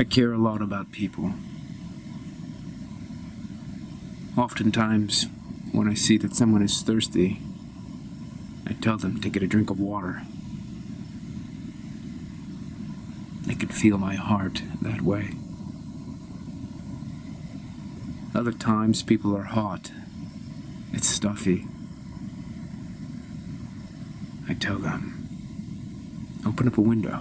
I care a lot about people. Oftentimes, when I see that someone is thirsty, I tell them to get a drink of water. I can feel my heart that way. Other times, people are hot. It's stuffy. I tell them, open up a window.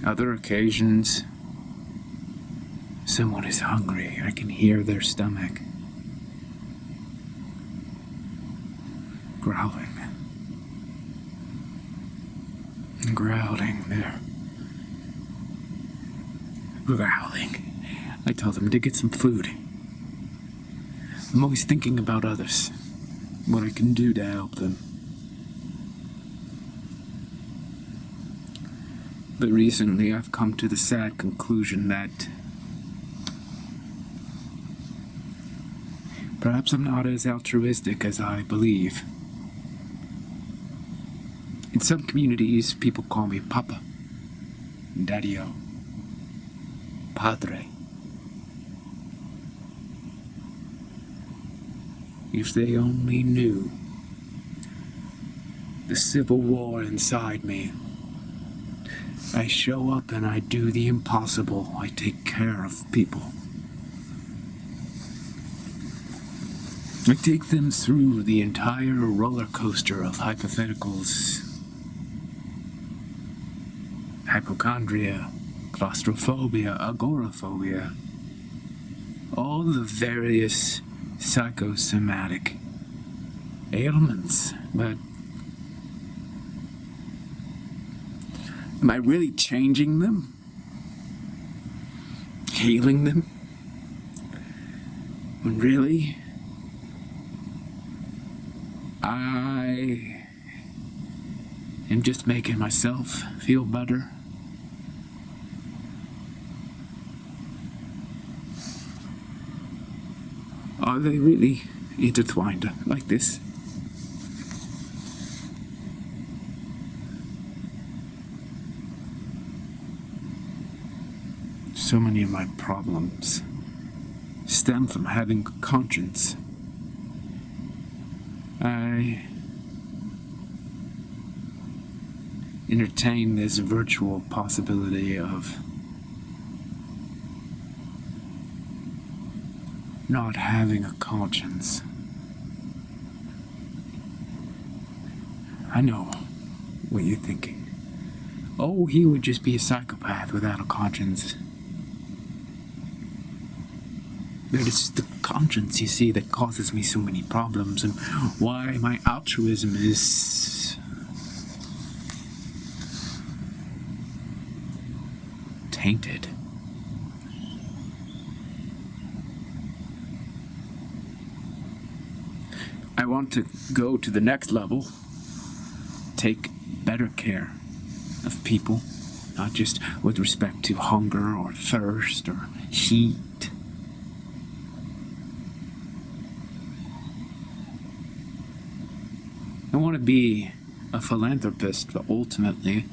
Other occasions, someone is hungry. I can hear their stomach growling. And growling there. Growling. I tell them to get some food. I'm always thinking about others, what I can do to help them. But recently I've come to the sad conclusion that perhaps I'm not as altruistic as I believe. In some communities, people call me Papa, Daddy-o, Padre. If they only knew the civil war inside me. I show up and I do the impossible. I take care of people. I take them through the entire roller coaster of hypotheticals. Hypochondria, claustrophobia, agoraphobia. All the various psychosomatic ailments, but am I really changing them? Healing them? When really, I am just making myself feel better? Are they really intertwined like this? So many of my problems stem from having a conscience. I entertain this virtual possibility of not having a conscience. I know what you're thinking. Oh, he would just be a psychopath without a conscience. But it's the conscience, you see, that causes me so many problems, and why my altruism is tainted. I want to go to the next level, take better care of people, not just with respect to hunger or thirst or heat. I want to be a philanthropist ultimately,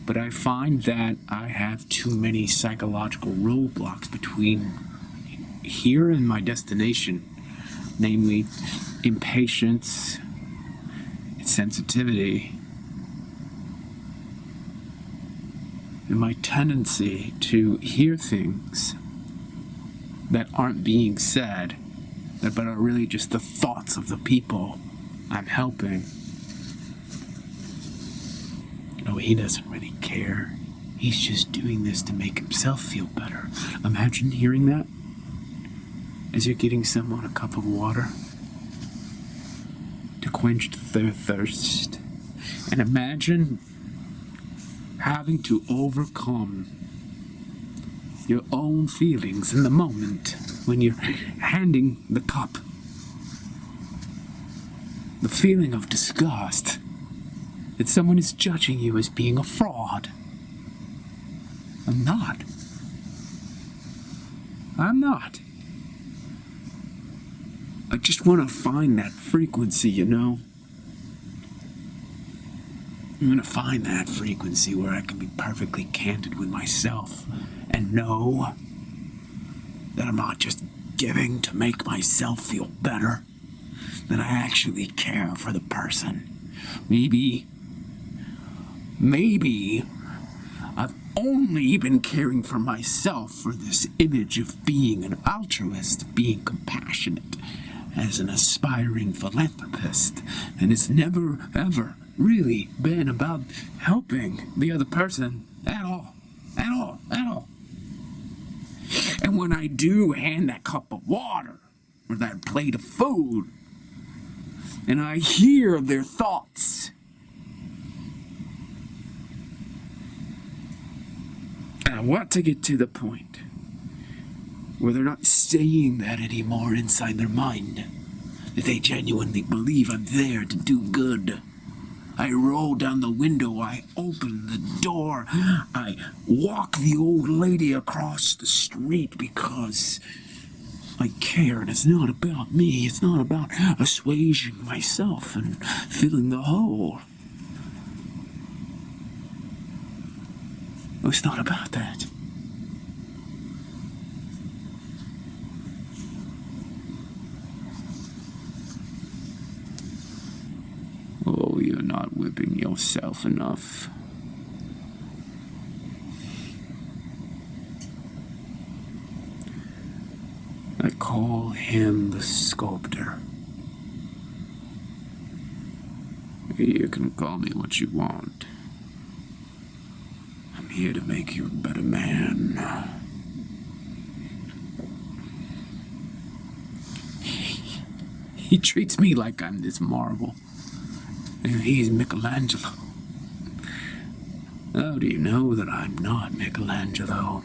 but I find that I have too many psychological roadblocks between here and my destination, namely impatience, sensitivity, and my tendency to hear things that aren't being said, but are really just the thoughts of the people I'm helping. No, he doesn't really care. He's just doing this to make himself feel better. Imagine hearing that as you're getting someone a cup of water to quench their thirst. And imagine having to overcome your own feelings in the moment when you're handing the cup. The feeling of disgust that someone is judging you as being a fraud. I'm not. I just want to find that frequency, you know? I'm gonna find that frequency where I can be perfectly candid with myself and know that I'm not just giving to make myself feel better, that I actually care for the person. Maybe I've only been caring for myself for this image of being an altruist, being compassionate as an aspiring philanthropist, and it's never, ever really been about helping the other person at all. And when I do hand that cup of water or that plate of food, and I hear their thoughts, I want to get to the point where they're not saying that anymore inside their mind, that they genuinely believe I'm there to do good. I roll down the window, I open the door, I walk the old lady across the street because I care, and it's not about me, it's not about assuaging myself and filling the hole. It's not about that. Oh, you're not whipping yourself enough. I call him the sculptor. You can call me what you want. I'm here to make you a better man. He treats me like I'm this marble. And he's Michelangelo. How do you know that I'm not Michelangelo?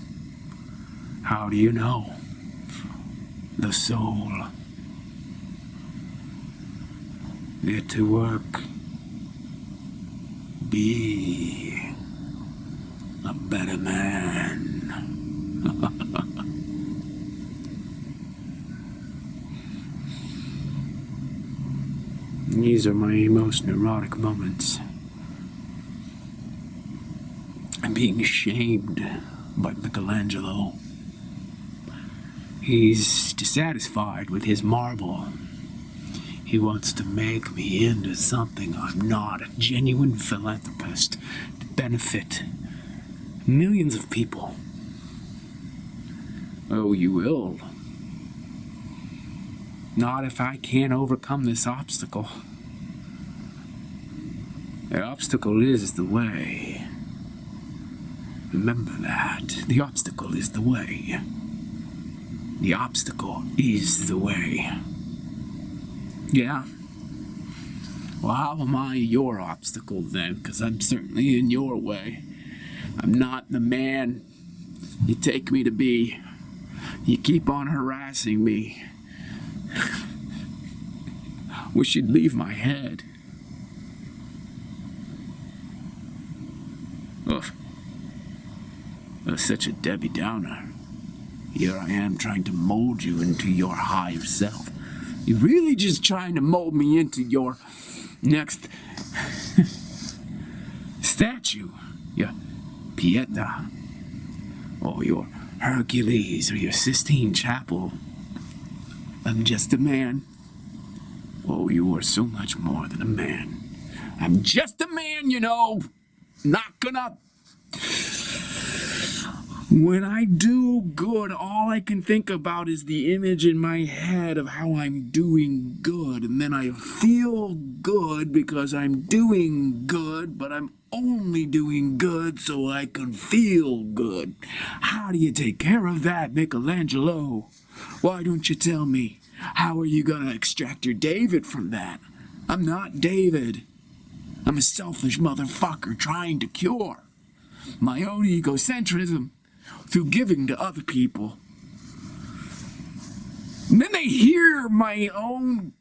How do you know? The soul. Get to work. Be a better man. These are my most neurotic moments. I'm being shamed by Michelangelo. He's dissatisfied with his marble. He wants to make me into something I'm not, a genuine philanthropist to benefit millions of people. Oh, you will. Not if I can't overcome this obstacle. The obstacle is the way. Remember that. The obstacle is the way. The obstacle is the way. Yeah? Well, how am I your obstacle then? Because I'm certainly in your way. I'm not the man you take me to be. You keep on harassing me. Wish you'd leave my head. Ugh. That's such a Debbie Downer. Here I am trying to mold you into your higher self. You're really just trying to mold me into your next statue. Your Pieta. Or your Hercules. Or your Sistine Chapel. I'm just a man. Oh, you are so much more than a man. I'm just a man, you know. Not gonna... When I do good, all I can think about is the image in my head of how I'm doing good. And then I feel good because I'm doing good, but I'm only doing good so I can feel good. How do you take care of that, Michelangelo? Why don't you tell me? How are you gonna extract your David from that? I'm not David. I'm a selfish motherfucker trying to cure my own egocentrism through giving to other people. And then they hear my own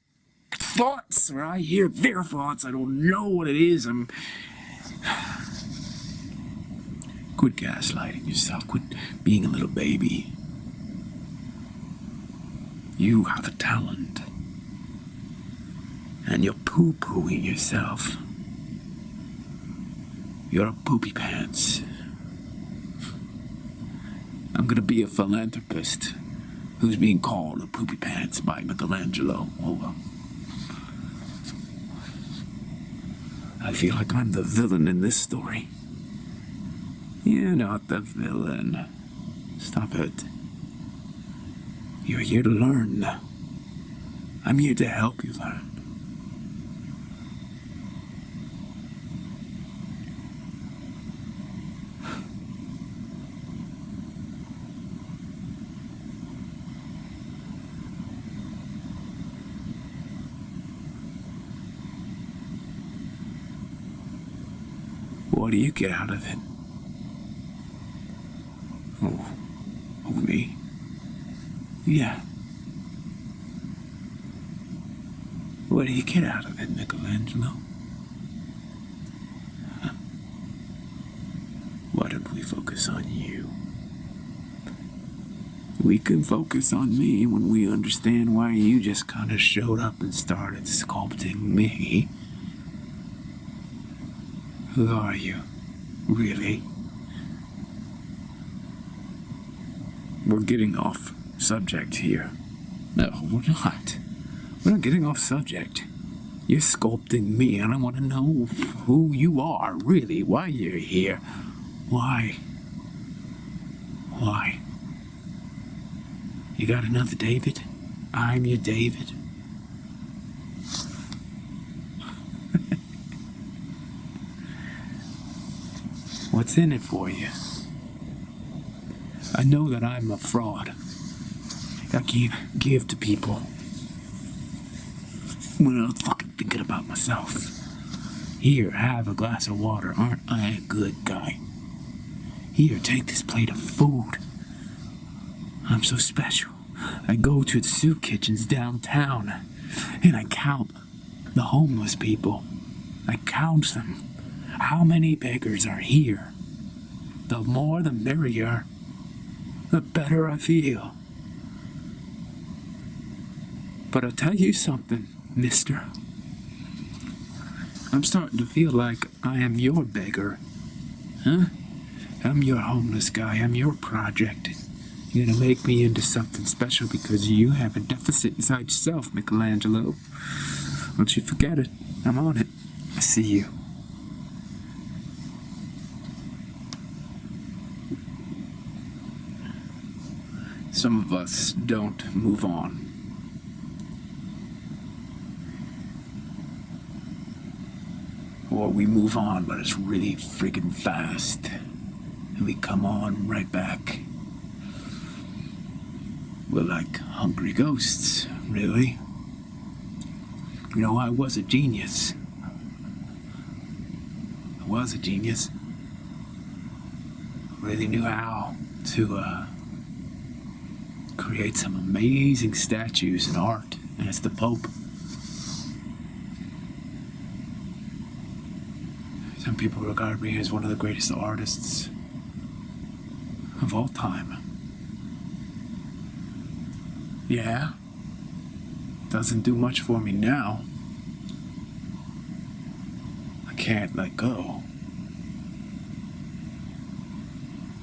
thoughts, or I hear their thoughts. I don't know what it is. Quit gaslighting yourself. Quit being a little baby. You have a talent. And you're poo-pooing yourself. You're a poopy pants. I'm gonna be a philanthropist who's being called a poopy pants by Michelangelo. Oh, I feel like I'm the villain in this story. You're not the villain. Stop it. You're here to learn. I'm here to help you learn. What do you get out of it? Oh, me? Yeah. What do you get out of it, Michelangelo? Huh? Why don't we focus on you? We can focus on me when we understand why you just kind of showed up and started sculpting me. Who are you? Really? We're getting off subject here. No, we're not. We're not getting off subject. You're sculpting me, and I want to know who you are, really, why you're here. Why? Why? You got another David? I'm your David. What's in it for you? I know that I'm a fraud. I can't give to people when I'm fucking thinking about myself. Here, have a glass of water. Aren't I a good guy? Here, take this plate of food. I'm so special. I go to the soup kitchens downtown, and I count the homeless people. I count them. How many beggars are here? The more the merrier. The better I feel. But I'll tell you something, mister. I'm starting to feel like I am your beggar. Huh? I'm your homeless guy. I'm your project. You're gonna make me into something special because you have a deficit inside yourself, Michelangelo. Don't you forget it. I'm on it. I see you. Some of us don't move on. Or we move on, but it's really freaking fast. And we come on right back. We're like hungry ghosts, really. You know, I was a genius. I was a genius. Really knew how to, create some amazing statues and art, and it's the Pope. Some people regard me as one of the greatest artists of all time. Yeah, doesn't do much for me now. I can't let go.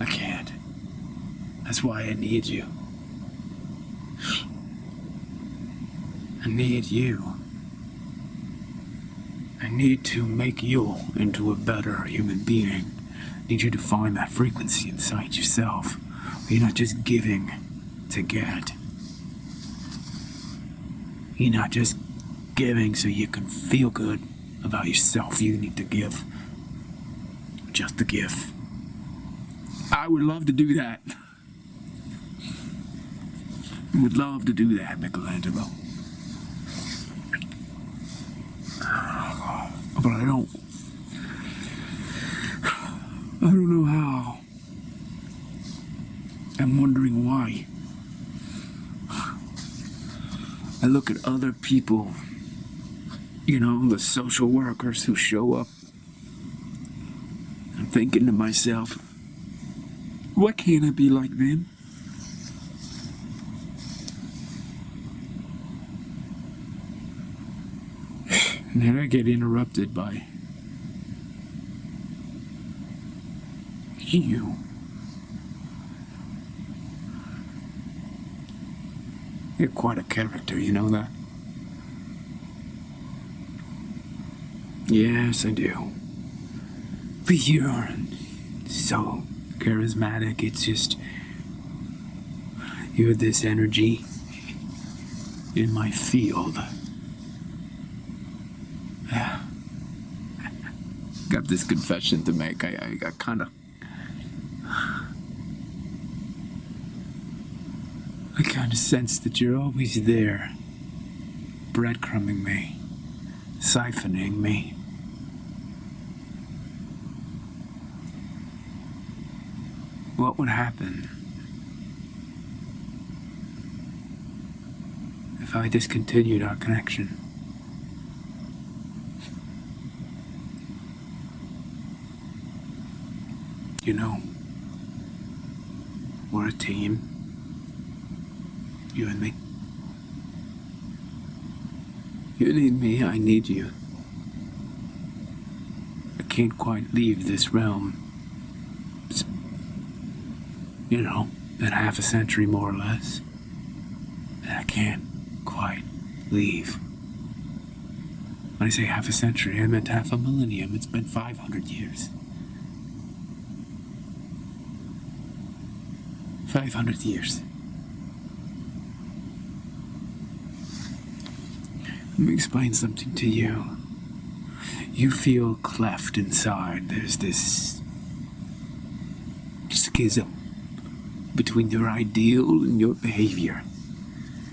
I can't. That's why I need you. I need you. I need to make you into a better human being. I need you to find that frequency inside yourself. You're not just giving to get. You're not just giving so you can feel good about yourself. You need to give. Just to give. I would love to do that. I would love to do that, Michelangelo. But I don't know how. I'm wondering why. I look at other people, you know, the social workers who show up. I'm thinking to myself, why can't I be like them? And then I get interrupted by You. You're quite a character, you know that? Yes, I do. But you're so charismatic. It's just, you're this energy in my field. Got this confession to make. I got kind of... I kind of sense that you're always there, breadcrumbing me, siphoning me. What would happen if I discontinued our connection? You know, we're a team. You and me. You need me, I need you. I can't quite leave this realm. You know, in half a century more or less. And I can't quite leave. When I say half a century, I meant half a millennium. It's been 500 years. 500 years. Let me explain something to you. You feel cleft inside. There's this schism between your ideal and your behavior.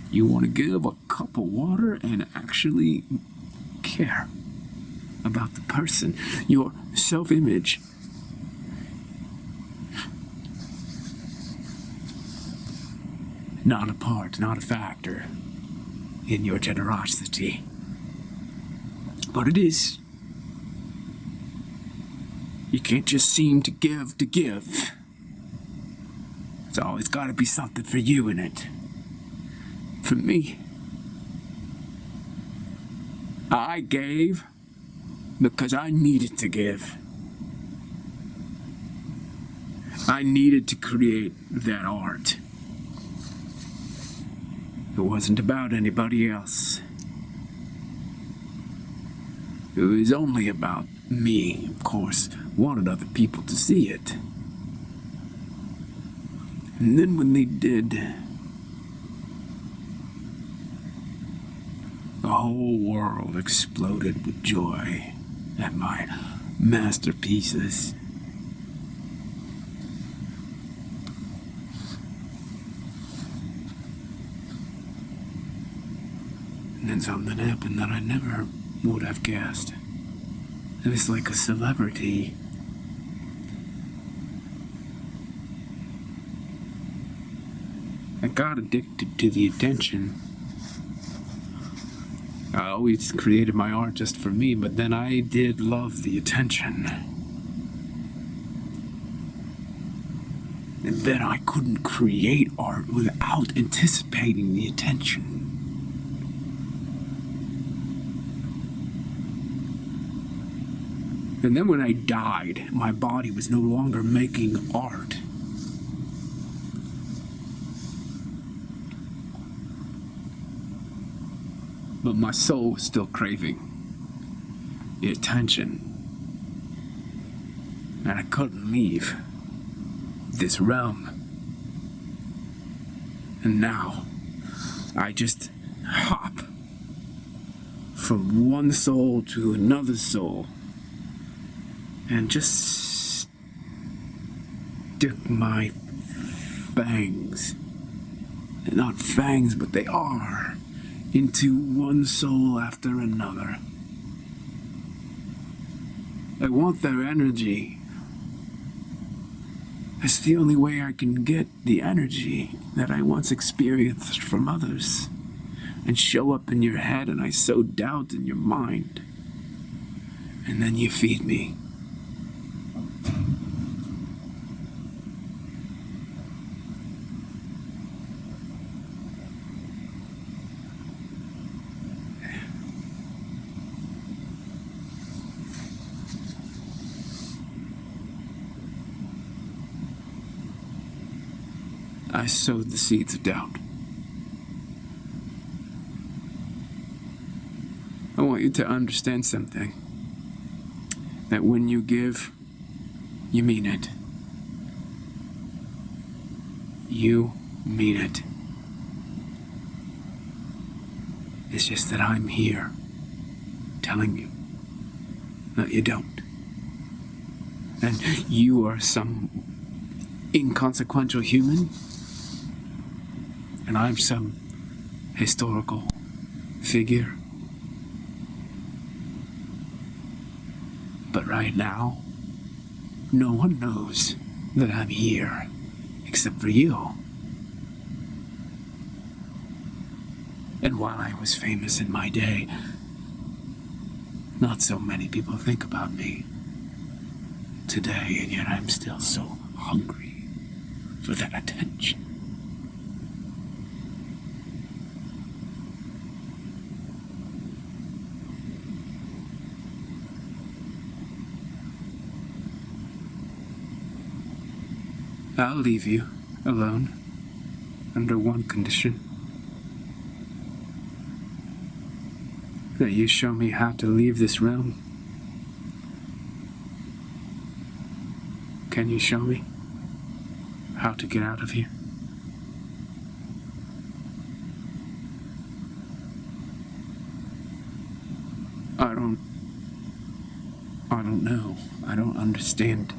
You want to give a cup of water and actually care about the person, your self-image. Not a part, not a factor in your generosity. But it is. You can't just seem to give to give. There's always got to be something for you in it. For me. I gave because I needed to give. I needed to create that art. It wasn't about anybody else. It was only about me, of course. Wanted other people to see it. And then when they did, the whole world exploded with joy at my masterpieces. And then something happened that I never would have guessed. It was like a celebrity. I got addicted to the attention. I always created my art just for me, but then I did love the attention. And then I couldn't create art without anticipating the attention. And then when I died, my body was no longer making art. But my soul was still craving the attention. And I couldn't leave this realm. And now, I just hop from one soul to another soul. And just stick my fangs, not fangs, but they are, into one soul after another. I want their energy. It's the only way I can get the energy that I once experienced from others and show up in your head, and I sow doubt in your mind. And then you feed me. I sowed the seeds of doubt. I want you to understand something. That when you give, you mean it. You mean it. It's just that I'm here telling you that you don't. And you are some inconsequential human, and I'm some historical figure. But right now, no one knows that I'm here except for you. And while I was famous in my day, not so many people think about me today, and yet I'm still so hungry for that attention. I'll leave you alone under one condition. That you show me how to leave this realm. Can you show me how to get out of here? I don't know. I don't understand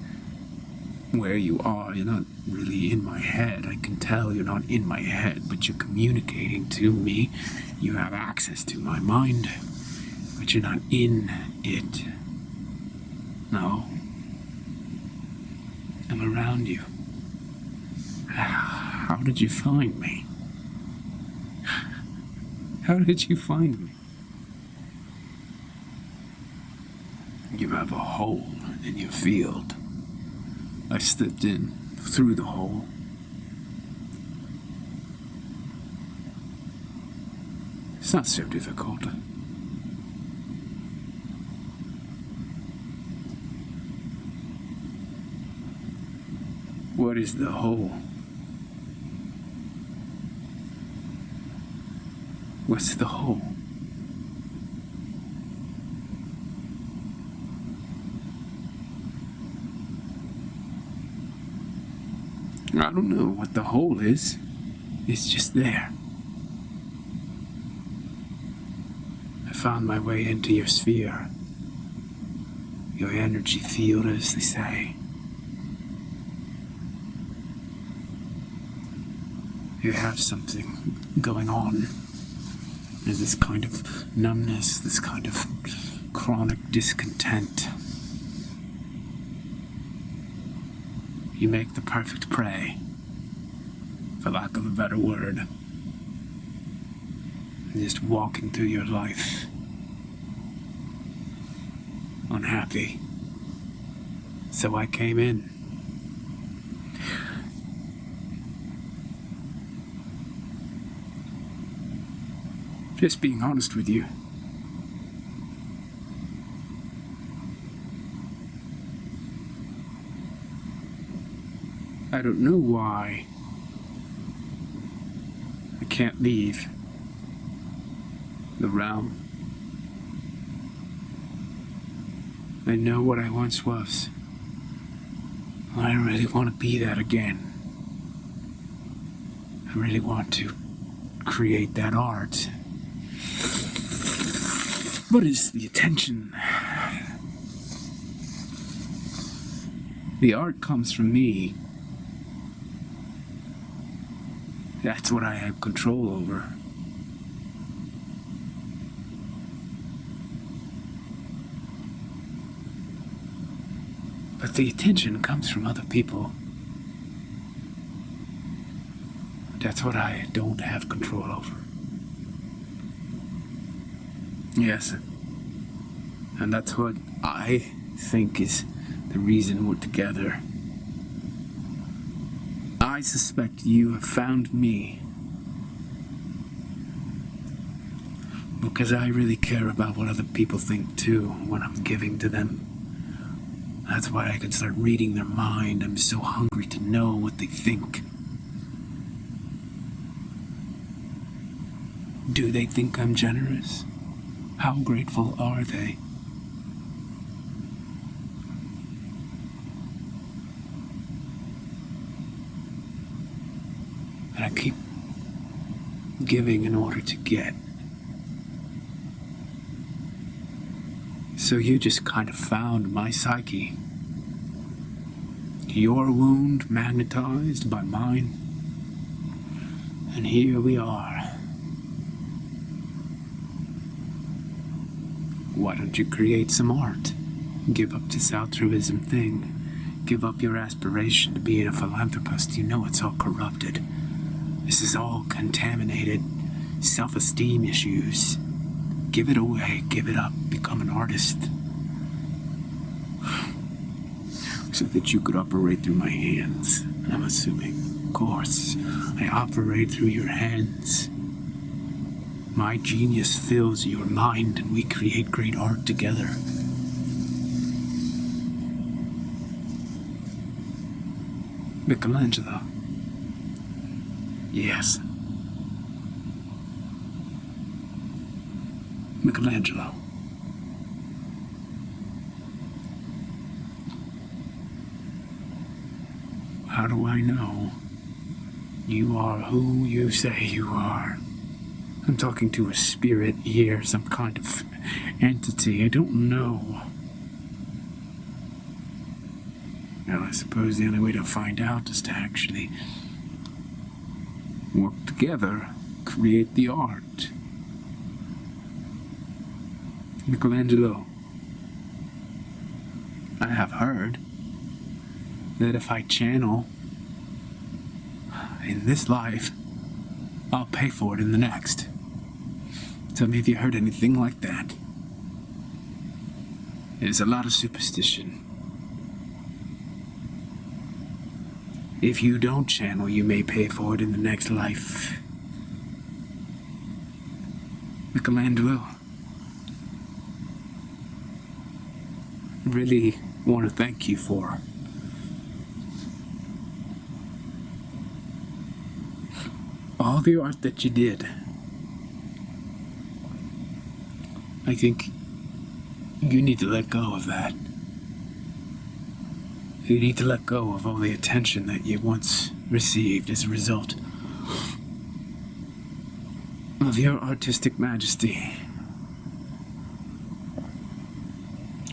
where you are. You're not really in my head. I can tell you're not in my head, but you're communicating to me. You have access to my mind, but you're not in it. No. I'm around you. How did you find me? How did you find me? You have a hole in your field. I slipped in through the hole. It's not so difficult. What is the hole? What's the hole? I don't know what the hole is. It's just there. I found my way into your sphere. Your energy field, as they say. You have something going on. There's this kind of numbness, this kind of chronic discontent. You make the perfect prey, for lack of a better word. Just walking through your life, unhappy. So I came in. Just being honest with you. I don't know why I can't leave the realm. I know what I once was. I really want to be that again. I really want to create that art. But it's the attention. The art comes from me. That's what I have control over. But the attention comes from other people. That's what I don't have control over. Yes. And that's what I think is the reason we're together. I suspect you have found me because I really care about what other people think too when I'm giving to them. That's why I can start reading their mind. I'm so hungry to know what they think. Do they think I'm generous? How grateful are they? And I keep giving in order to get. So you just kind of found my psyche. Your wound magnetized by mine. And here we are. Why don't you create some art? Give up this altruism thing. Give up your aspiration to being a philanthropist. You know it's all corrupted. This is all contaminated self-esteem issues. Give it away, give it up, become an artist. So that you could operate through my hands, I'm assuming. Of course, I operate through your hands. My genius fills your mind and we create great art together. Michelangelo. Yes. Michelangelo. How do I know you are who you say you are? I'm talking to a spirit here, some kind of entity. I don't know. Well, I suppose the only way to find out is to actually work together, create the art. Michelangelo, I have heard that if I channel in this life, I'll pay for it in the next. Tell me if you heard anything like that. There's a lot of superstition. If you don't channel, you may pay for it in the next life. Michelangelo, I really want to thank you for all the art that you did. I think you need to let go of that. You need to let go of all the attention that you once received as a result of your artistic majesty.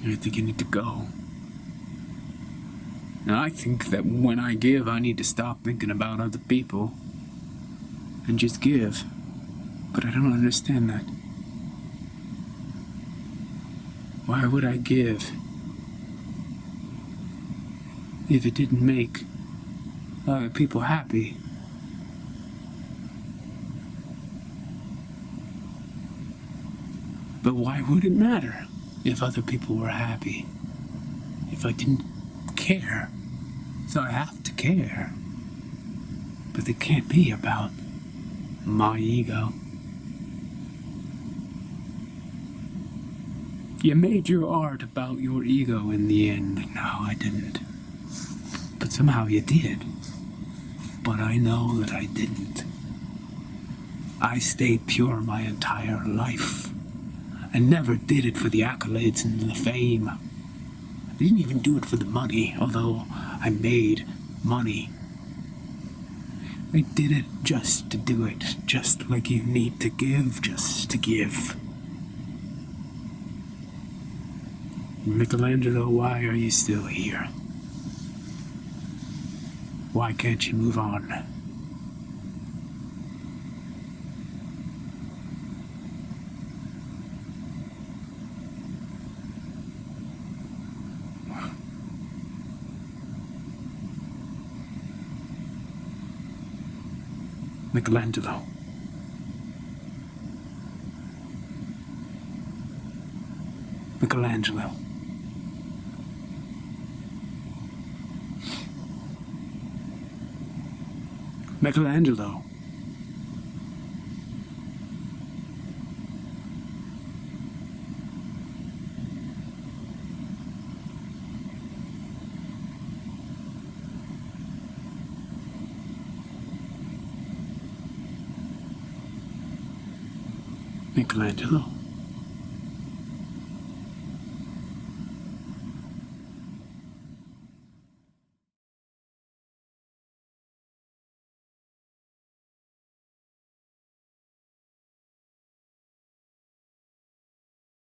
I think you need to go. And I think that when I give, I need to stop thinking about other people and just give. But I don't understand that. Why would I give if it didn't make other people happy? But why would it matter if other people were happy? If I didn't care? So I have to care. But it can't be about my ego. You made your art about your ego in the end. No, I didn't. But somehow you did. But I know that I didn't. I stayed pure my entire life. I never did it for the accolades and the fame. I didn't even do it for the money, although I made money. I did it just to do it, just like you need to give, just to give. Michelangelo, why are you still here? Why can't you move on? Michelangelo. Michelangelo. Michelangelo. Michelangelo.